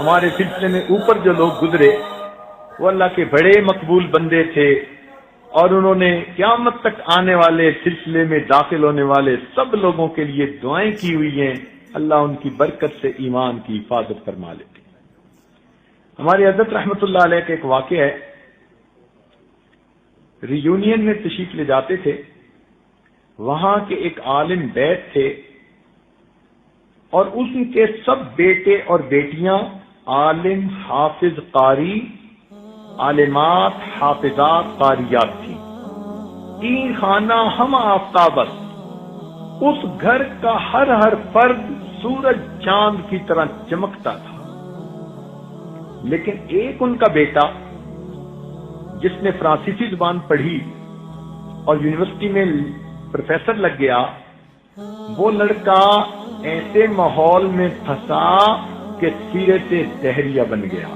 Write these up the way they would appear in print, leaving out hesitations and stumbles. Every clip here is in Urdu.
ہمارے سلسلے میں اوپر جو لوگ گزرے وہ اللہ کے بڑے مقبول بندے تھے، اور انہوں نے قیامت تک آنے والے سلسلے میں داخل ہونے والے سب لوگوں کے لیے دعائیں کی ہوئی ہیں، اللہ ان کی برکت سے ایمان کی حفاظت فرما لیتے۔ ہماری حضرت رحمت اللہ علیہ کا ایک واقعہ ہے، ریونین میں تشریف لے جاتے تھے، وہاں کے ایک عالم بیت تھے اور اس کے سب بیٹے اور بیٹیاں عالم، حافظ، قاری، عالمات، حافظات، قاریات تھیں، تین خانہ ہم آفتابس، اس گھر کا ہر فرد سورج چاند کی طرح چمکتا تھا، لیکن ایک ان کا بیٹا جس نے فرانسیسی زبان پڑھی اور یونیورسٹی میں پروفیسر لگ گیا، وہ لڑکا ایسے ماحول میں پھنسا کہ سرے سے دہریہ بن گیا۔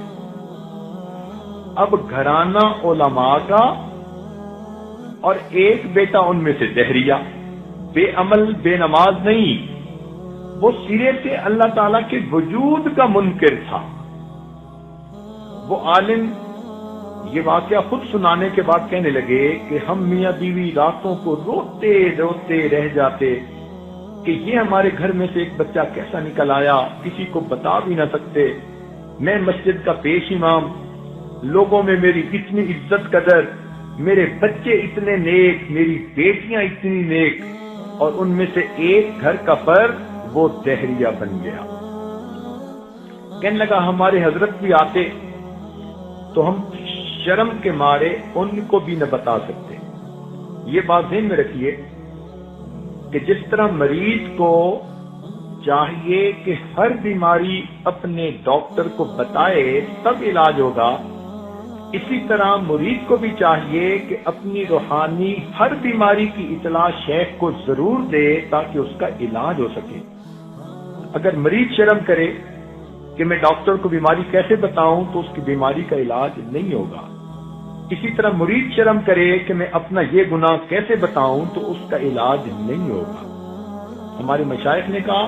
اب گھرانہ علماء کا اور ایک بیٹا ان میں سے دہریہ، بے عمل بے نماز نہیں، وہ سرے سے اللہ تعالی کے وجود کا منکر تھا۔ وہ عالم یہ واقعہ خود سنانے کے بعد کہنے لگے کہ ہم میاں بیوی راتوں کو روتے روتے رہ جاتے کہ یہ ہمارے گھر میں سے ایک بچہ کیسا نکل آیا، کسی کو بتا بھی نہ سکتے، میں مسجد کا پیش امام، لوگوں میں میری اتنی عزت قدر، میرے بچے اتنے نیک، میری بیٹیاں اتنی نیک، اور ان میں سے ایک گھر کا فرد وہ دہریہ بن گیا۔ کہنے لگا ہمارے حضرت بھی آتے تو ہم شرم کے مارے ان کو بھی نہ بتا سکتے۔ یہ بات ذہن میں رکھیے کہ جس طرح مریض کو چاہیے کہ ہر بیماری اپنے ڈاکٹر کو بتائے تب علاج ہوگا، اسی طرح مرید کو بھی چاہیے کہ اپنی روحانی ہر بیماری کی اطلاع شیخ کو ضرور دے تاکہ اس کا علاج ہو سکے۔ اگر مریض شرم کرے کہ میں ڈاکٹر کو بیماری کیسے بتاؤں تو اس کی بیماری کا علاج نہیں ہوگا۔ اسی طرح مرید شرم کرے کہ میں اپنا یہ گناہ کیسے بتاؤں تو اس کا علاج نہیں ہوگا۔ ہمارے مشائخ نے کہا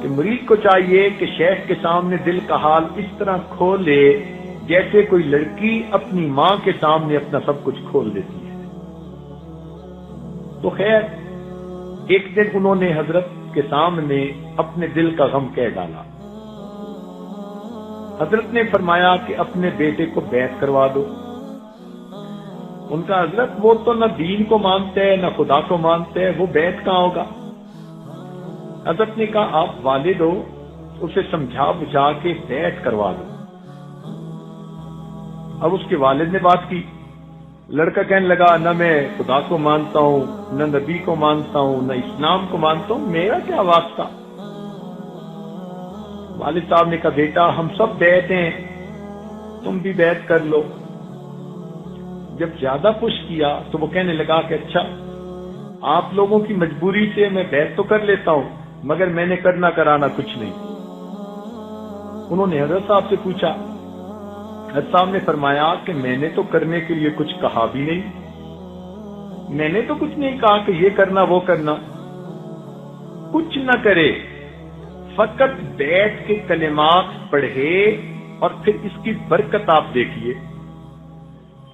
کہ مرید کو چاہیے کہ شیخ کے سامنے دل کا حال اس طرح کھول لے جیسے کوئی لڑکی اپنی ماں کے سامنے اپنا سب کچھ کھول دیتی ہے۔ تو خیر ایک دن انہوں نے حضرت کے سامنے اپنے دل کا غم کہہ ڈالا۔ حضرت نے فرمایا کہ اپنے بیٹے کو بیعت کروا دو۔ ان کا حضرت وہ تو نہ دین کو مانتے ہیں نہ خدا کو مانتے ہیں، وہ بیعت کہاں ہوگا؟ حضرت نے کہا آپ والد ہو، اسے سمجھا بجھا کے بیعت کروا دو۔ اب اس کے والد نے بات کی، لڑکا کہنے لگا نہ میں خدا کو مانتا ہوں، نہ نبی کو مانتا ہوں، نہ اسلام کو مانتا ہوں، میرا کیا واسطہ؟ والد صاحب نے کہا بیٹا ہم سب بیعت ہیں، تم بھی بیعت کر لو۔ جب زیادہ پش کیا تو وہ کہنے لگا کہ اچھا آپ لوگوں کی مجبوری سے میں بیعت تو کر لیتا ہوں مگر میں نے کرنا کرانا کچھ نہیں۔ انہوں نے حضرت صاحب سے پوچھا، حضرت صاحب نے فرمایا کہ میں نے تو کرنے کے لیے کچھ کہا بھی نہیں، میں نے تو کچھ نہیں کہا کہ یہ کرنا وہ کرنا، کچھ نہ کرے، فقط بیعت کے کلمات پڑھے اور پھر اس کی برکت آپ دیکھیے۔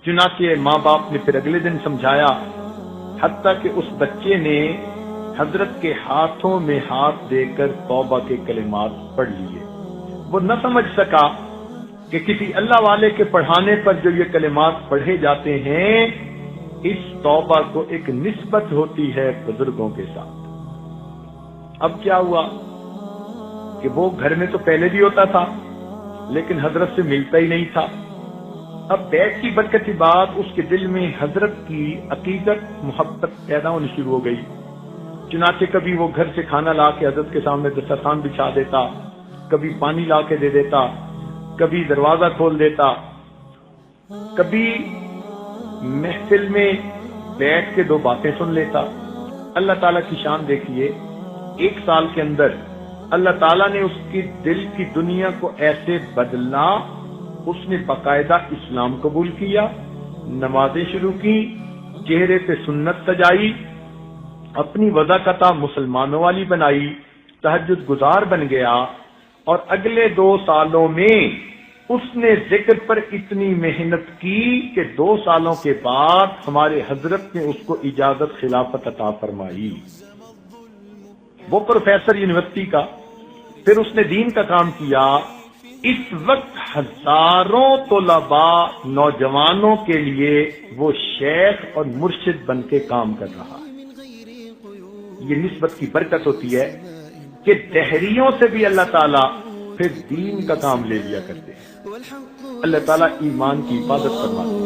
چنانچہ ماں باپ نے پھر اگلے دن سمجھایا، حتیٰ کہ اس بچے نے حضرت کے ہاتھوں میں ہاتھ دے کر توبہ کے کلمات پڑھ لیے۔ وہ نہ سمجھ سکا کہ کسی اللہ والے کے پڑھانے پر جو یہ کلمات پڑھے جاتے ہیں اس توبہ کو ایک نسبت ہوتی ہے بزرگوں کے ساتھ۔ اب کیا ہوا کہ وہ گھر میں تو پہلے بھی ہوتا تھا لیکن حضرت سے ملتا ہی نہیں تھا۔ اب بیعت کی برکت کی بات اس کے دل میں حضرت کی عقیدت محبت پیدا ہونی شروع ہو گئی۔ چنانچہ کبھی وہ گھر سے کھانا لا کے حضرت کے سامنے دسترخوان بچھا دیتا، کبھی پانی لا کے دے دیتا، کبھی دروازہ کھول دیتا، کبھی محفل میں بیٹھ کے دو باتیں سن لیتا۔ اللہ تعالیٰ کی شان دیکھیے، 1 سال کے اندر اللہ تعالیٰ نے اس کی دل کی دنیا کو ایسے بدلا، اس نے باقاعدہ اسلام قبول کیا، نمازیں شروع کی، چہرے پہ سنت سجائی، اپنی وضاقتہ مسلمانوں والی بنائی، تہجد گزار بن گیا، اور اگلے 2 سالوں میں اس نے ذکر پر اتنی محنت کی کہ 2 سالوں کے بعد ہمارے حضرت نے اس کو اجازت خلافت عطا فرمائی. وہ پروفیسر یونیورسٹی کا، پھر اس نے دین کا کام کیا. اس وقت ہزاروں طلباء نوجوانوں کے لیے وہ شیخ اور مرشد بن کے کام کر رہا ہے. یہ نسبت کی برکت ہوتی ہے کہ دہریوں سے بھی اللہ تعالیٰ پھر دین کا کام لے لیا کرتے ہیں. اللہ تعالیٰ ایمان کی حفاظت فرماتے ہیں.